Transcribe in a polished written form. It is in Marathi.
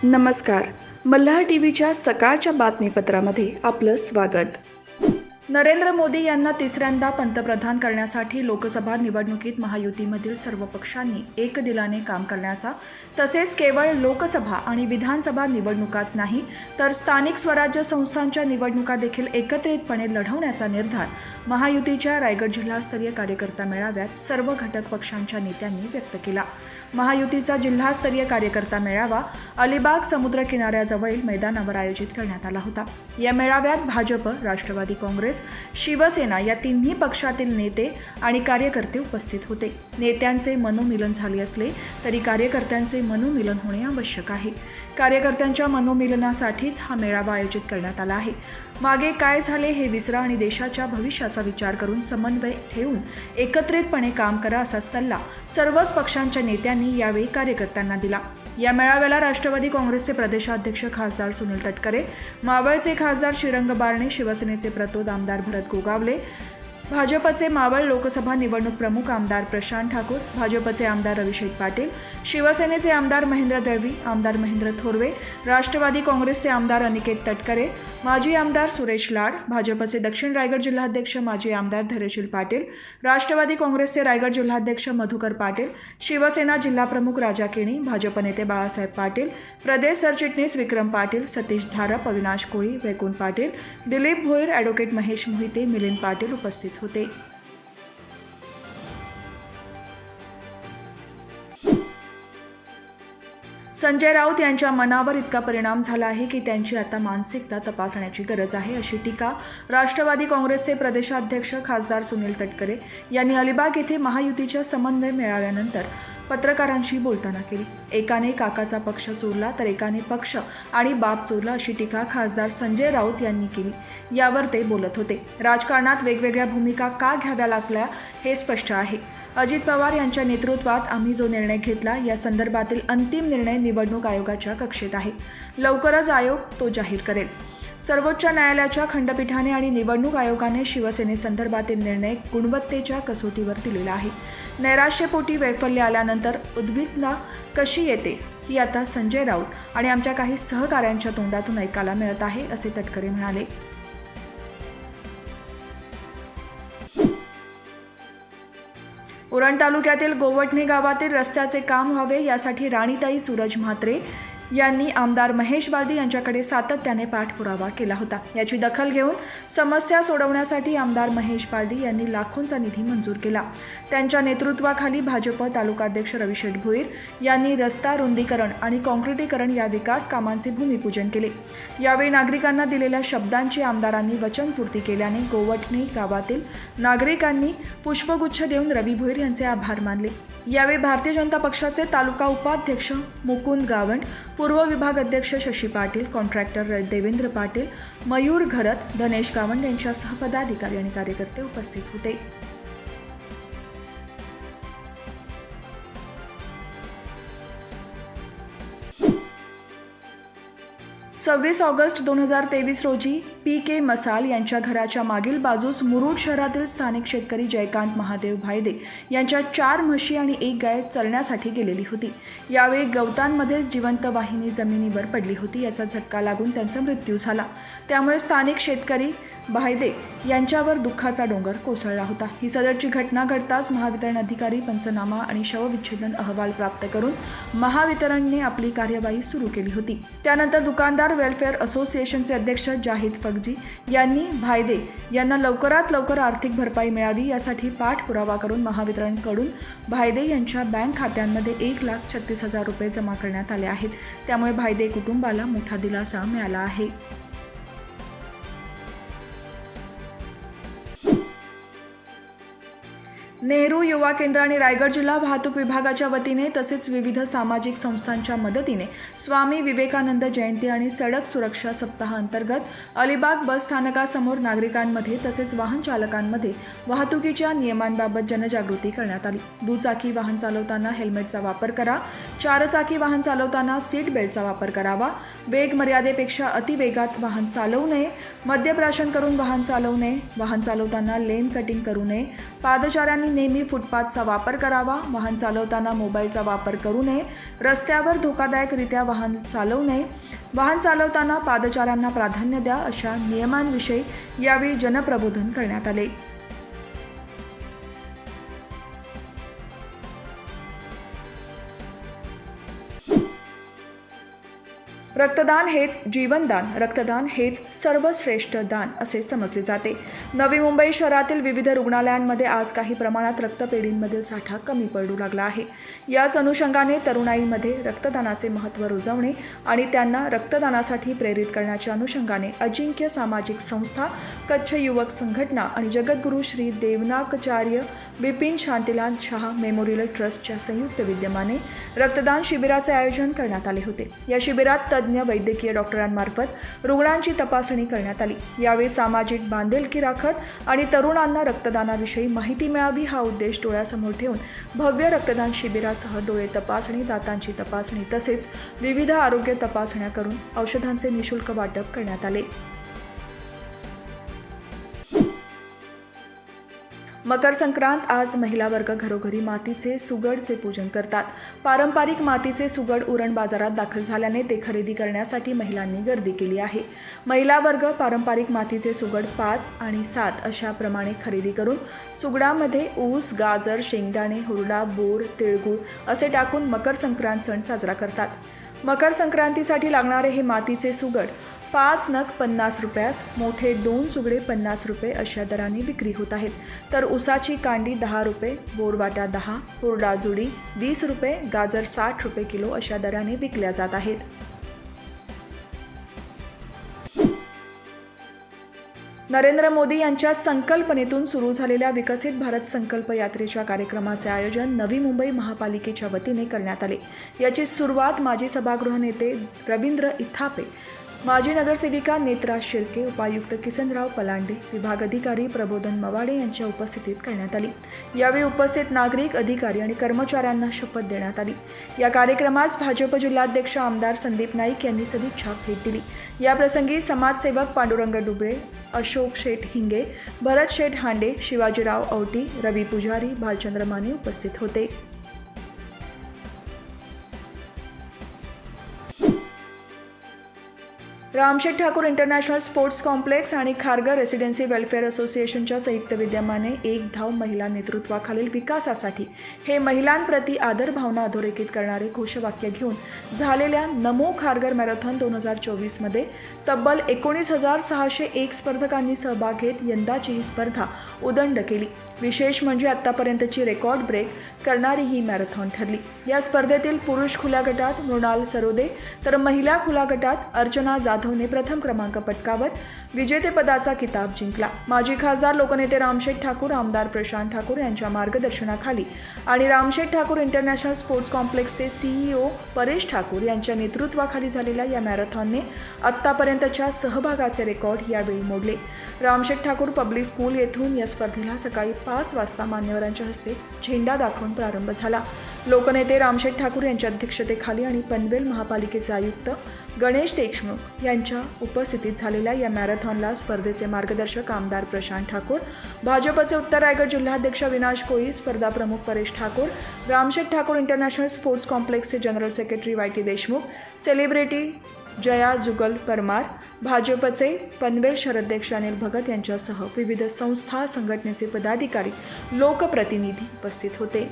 नमस्कार. मल्हार टीव्हीच्या सकाळच्या बातमीपत्रामध्ये आपलं स्वागत. नरेंद्र मोदी यांना तिसऱ्यांदा पंतप्रधान करण्यासाठी लोकसभा निवडणुकीत महायुतीमधील सर्व पक्षांनी एकदिलाने काम करण्याचा, तसेच केवळ लोकसभा आणि विधानसभा निवडणुकाच नाही तर स्थानिक स्वराज्य संस्थांच्या निवडणुका देखील एकत्रितपणे लढवण्याचा निर्धार महायुतीच्या रायगड जिल्हास्तरीय कार्यकर्ता मेळाव्यात सर्व घटक पक्षांच्या नेत्यांनी व्यक्त केला. महायुतीचा जिल्हास्तरीय कार्यकर्ता मेळावा अलिबाग समुद्र किनाऱ्याजवळील मैदानावर आयोजित करण्यात आला होता. या मेळाव्यात भाजप, राष्ट्रवादी काँग्रेस, शिवसेना या तिन्ही पक्षातील नेते आणि कार्यकर्ते उपस्थित होते. नेत्यांचे मनोमिलन झाले असले तरी कार्यकर्त्यांचे मनोमिलन होणे आवश्यक आहे. कार्यकर्त्यांच्या मनोमिलनासाठीच हा मेळावा आयोजित करण्यात आला आहे. मागे काय झाले हे विसरा आणि देशाच्या भविष्याचा विचार करून समन्वय ठेवून एकत्रितपणे काम करा असा सल्ला सर्वच पक्षांच्या नेत्यांनी यावेळी कार्यकर्त्यांना दिला. या मेळाव्याला राष्ट्रवादी काँग्रेसचे प्रदेशाध्यक्ष खासदार सुनील तटकरे, मावळचे खासदार श्रीरंग बारणे, शिवसेनेचे प्रतोद आमदार भरत गोगावले, भाजपचे मावळ लोकसभा निवडणूक प्रमुख आमदार प्रशांत ठाकूर, भाजपचे आमदार रविशेठ पाटील, शिवसेनेचे आमदार महेंद्र दळवी, आमदार महेंद्र थोरवे, राष्ट्रवादी काँग्रेसचे आमदार अनिकेत तटकरे, माजी आमदार सुरेश लाड, भाजपचे दक्षिण रायगड जिल्हाध्यक्ष माजी आमदार धैर्यशील पाटील, राष्ट्रवादी काँग्रेसचे रायगड जिल्हाध्यक्ष मधुकर पाटील, शिवसेना जिल्हाप्रमुख राजा केणी, भाजप नेते बाळासाहेब पाटील, प्रदेश सरचिटणीस विक्रम पाटील, सतीश धारप, अविनाश कोळी, वैकुंठ पाटील, दिलीप भोईर, ॲडव्होकेट महेश मोहिते, मिलिंद पाटील उपस्थित होते. संजय राऊत यांच्या मनावर इतका परिणाम झाला आहे की त्यांची आता मानसिकता तपासण्याची गरज आहे, अशी टीका राष्ट्रवादी काँग्रेसचे प्रदेशाध्यक्ष खासदार सुनील तटकरे यांनी अलिबाग येथे महायुतीच्या समन्वय मेळाव्यानंतर पत्रकारांशी बोलताना केली. एकाने काकाचा पक्ष चोरला तर एकाने पक्ष आणि बाप चोरला अशी टीका खासदार संजय राऊत यांनी केली. यावर ते बोलत होते. राजकारणात वेगवेगळ्या भूमिका का घ्याव्या लागल्या हे स्पष्ट आहे. अजित पवार यांच्या नेतृत्वात आम्ही जो निर्णय घेतला या संदर्भातील अंतिम निर्णय निवडणूक आयोगाच्या कक्षेत आहे. लवकरच आयोग तो जाहीर करेल. सर्वोच्च न्यायालयाच्या खंडपीठाने आणि निवडणूक आयोगाने शिवसेनेसंदर्भातील निर्णय गुणवत्तेच्या कसोटीवर दिलेला आहे. नैराश्यपोटी वैफल्य आल्यानंतर उद्विग्नता कशी येते ही आता संजय राऊत आणि आमच्या काही सहकाऱ्यांच्या तोंडातून ऐकायला मिळत आहे, असे तटकरे म्हणाले. उरण तालुक्यातील गोवटणे गावातील रस्त्याचे काम व्हावे यासाठी राणीताई सूरज म्हात्रे यांनी आमदार महेश बालदी यांच्याकडे सातत्याने पाठपुरावा केला होता. याची दखल घेऊन समस्या सोडवण्यासाठी आमदार महेश बालदी यांनी लाखोंचा निधी मंजूर केला. त्यांच्या नेतृत्वाखाली भाजप तालुकाध्यक्ष रविशेठ भोईर यांनी रस्ता रुंदीकरण आणि काँक्रिटीकरण या विकास कामांचे भूमिपूजन केले. यावेळी नागरिकांना दिलेल्या शब्दांची आमदारांनी वचनपूर्ती केल्याने गोवटणे गावातील नागरिकांनी पुष्पगुच्छ देऊन रवी भोईर यांचे आभार मानले. यावेळी भारतीय जनता पक्षाचे तालुका उपाध्यक्ष मुकुंद गावंड, पूर्व विभाग अध्यक्ष शशी पाटील, कॉन्ट्रॅक्टर देवेंद्र पाटील, मयूर घरत, धनेश गावंड यांच्यासह पदाधिकारी आणि कार्यकर्ते उपस्थित होते. 26 ऑगस्ट 2023 रोजी PK मसाल यांच्या घराच्या मागील बाजूस मुरुड शहरातील स्थानिक शेतकरी जयकांत महादेव भायदे यांच्या 4 म्हशी आणि 1 गाय चरण्यासाठी गेलेली होती. यावेळी गवतांमध्येच जिवंत वाहिनी जमिनीवर पडली होती. याचा झटका लागून त्यांचा मृत्यू झाला. त्यामुळे स्थानिक शेतकरी भायदे यांच्यावर दुःखाचा डोंगर कोसळला होता. ही सदरची घटना घडताच महावितरण अधिकारी पंचनामा आणि शवविच्छेदन अहवाल प्राप्त करून महावितरणने आपली कार्यवाही सुरू केली होती. त्यानंतर दुकानदार वेलफेअर असोसिएशनचे अध्यक्ष जाहिद फगजी यांनी भायदे यांना लवकरात लवकर आर्थिक भरपाई मिळावी यासाठी पाठपुरावा करून महावितरणकडून भायदे यांच्या बँक खात्यांमध्ये 1,36,000 रुपये जमा करण्यात आले आहेत. त्यामुळे भायदे कुटुंबाला मोठा दिलासा मिळाला आहे. नेहरू युवा केंद्र आणि रायगड जिल्हा वाहतूक विभागाच्या वतीने तसेच विविध सामाजिक संस्थांच्या मदतीने स्वामी विवेकानंद जयंती आणि सडक सुरक्षा सप्ताह अंतर्गत अलिबाग बस स्थानकासमोर नागरिकांमध्ये तसेच वाहन चालकांमध्ये वाहतुकीच्या नियमांबाबत जनजागृती करण्यात आली. दुचाकी वाहन चालवताना हेल्मेटचा वापर करा, 4 चाकी वाहन चालवताना सीट बेल्टचा वापर करावा, वेग मर्यादेपेक्षा अतिवेगात वाहन चालवू नये, मद्यप्राशन करून वाहन चालवू नये, वाहन चालवताना लेन कटिंग करू नये, पादचाऱ्यांनी नागरिकांनी नेहमी फुटपाथचा वापर करावा, वाहन चालवताना मोबाईलचा वापर करू नये, रस्त्यावर धोकादायकरित्या वाहन चालवू नये, वाहन चालवताना पादचाऱ्यांना प्राधान्य द्या अशा नियमांविषयी यावेळी जनप्रबोधन करण्यात आले. रक्तदान हेच जीवनदान, रक्तदान हेच सर्वश्रेष्ठ दान असे समजले जाते. नवी मुंबई शहरातील विविध रुग्णालयांमध्ये आज काही प्रमाणात रक्तपेढींमधील साठा कमी पडू लागला आहे. याच अनुषंगाने तरुणाईमध्ये रक्तदानाचे महत्त्व रुजवणे आणि त्यांना रक्तदानासाठी प्रेरित करण्याच्या अनुषंगाने अजिंक्य सामाजिक संस्था, कच्छ युवक संघटना आणि जगद्गुरू श्री देवनाचार्य बिपिन शांतीलाल शाह मेमोरियल ट्रस्टच्या संयुक्त विद्यमाने रक्तदान शिबिराचे आयोजन करण्यात आले होते. या शिबिरात तज्ज्ञ वैद्यकीय डॉक्टरांमार्फत रुग्णांची तपासणी करण्यात आली. यावेळी सामाजिक बांधिलकी राखत आणि तरुणांना रक्तदानाविषयी माहिती मिळावी हा उद्देश डोळ्यासमोर ठेवून भव्य रक्तदान शिबिरासह डोळे तपासणी, दातांची तपासणी तसेच विविध आरोग्य तपासण्या करून औषधांचे निःशुल्क वाटप करण्यात आले. मकर संक्रांत आज महिला वर्ग घरोघरी मातीचे सुगडचे पूजन करतात. पारंपरिक मातीचे सुगड उरण बाजारात दाखल झाल्याने ते खरेदी करण्यासाठी महिलांनी गर्दी केली आहे. महिला वर्ग पारंपरिक मातीचे सुगड 5 आणि 7 अशा प्रमाणे खरेदी करून सुगडामध्ये ऊस, गाजर, शेंगदाणे, हुरडा, बोर, तिळगुळ असे टाकून मकर संक्रांत सण साजरा करतात. मकर संक्रांतीसाठी लागणारे हे मातीचे सुगड 5 नग 50 रुपयास, मोठे 2 सुगडे 50 रुपये अशा दराने विक्री होत आहेत. तर ऊसाची कांडी 10 रुपये, बोरवाटा 10, हुरडा जुडी 20 रुपये, गाजर 60 रुपये किलो अशा दराने विकल्या जात आहेत. नरेंद्र मोदी यांच्या संकल्पनेतून सुरू झालेल्या विकसित भारत संकल्प यात्रेच्या कार्यक्रमाचे आयोजन नवी मुंबई महापालिकेच्या वतीने करण्यात आले. याची सुरुवात माजी सभागृह नेते रवींद्र इथापे, माजी नगरसेविका नेत्रा शिर्के, उपायुक्त किसनराव पलांडे, विभाग अधिकारी प्रबोधन मवाडे यांच्या उपस्थितीत करण्यात आली. यावेळी उपस्थित नागरिक, अधिकारी आणि कर्मचाऱ्यांना शपथ देण्यात आली. या कार्यक्रमास भाजप जिल्हाध्यक्ष आमदार संदीप नाईक यांनी सदिच्छा भेट दिली. याप्रसंगी समाजसेवक पांडुरंग डुबळे, अशोक शेठ हिंगे, भरत शेठ हांडे, शिवाजीराव औटी, रवी पुजारी, भालचंद्र माने उपस्थित होते. Ramsheth Thakur international sports complex आणि खारघर रेसिडेन्सी वेलफेअर असोसिएशनच्या संयुक्त विद्यमाने एक धाव महिला नेतृत्वाखालील विकासासाठी हे महिलांप्रती आदर भावना अधोरेखित करणारे घोषवाक्य घेऊन झालेल्या नमो खारघर मॅरेथॉन 2024मध्ये तब्बल 19,601 स्पर्धकांनी सहभाग घेत यंदाची ही स्पर्धा उदंड केली. विशेष म्हणजे आत्तापर्यंतची रेकॉर्ड ब्रेक करणारी ही मॅरेथॉन ठरली. या स्पर्धेतील पुरुष खुल्या गटात मृणाल सरोदे तर महिला खुल्या गटात अर्चना जाधवने प्रथम क्रमांक पटकावत विजेतेपदाचा किताब जिंकला. माजी खासदार लोकनेते रामशेठ ठाकूर, आमदार प्रशांत ठाकूर यांच्या मार्गदर्शनाखाली आणि रामशेठ ठाकूर इंटरनॅशनल स्पोर्ट्स कॉम्प्लेक्सचे CEO परेश ठाकूर यांच्या नेतृत्वाखाली झालेल्या या मॅरेथॉनने आत्तापर्यंतच्या सहभागाचे रेकॉर्ड यावेळी मोडले. रामशेठ ठाकूर पब्लिक स्कूल येथून या स्पर्धेला सकाळी 5 वाजता मान्यवरांच्या हस्ते झेंडा दाखवून प्रारंभ झाला. लोकनेते रामशेठ ठाकूर यांच्या अध्यक्षतेखाली आणि पनवेल महापालिकेचे आयुक्त गणेश देशमुख यांच्या उपस्थितीत झालेल्या या मॅरेथॉनला स्पर्धेचे मार्गदर्शक आमदार प्रशांत ठाकूर, भाजपचे उत्तर रायगड जिल्हाध्यक्ष विनाश कोळी, स्पर्धा प्रमुख परेश ठाकूर, रामशेठ ठाकूर इंटरनॅशनल स्पोर्ट्स कॉम्प्लेक्सचे general secretary YT Deshmukh, celebrity Jaya Jugal Parmar, भाजपचे पनवेल शहराध्यक्ष अनिल भगत यांच्यासह विविध संस्था, संघटनेचे पदाधिकारी, लोकप्रतिनिधी उपस्थित होते.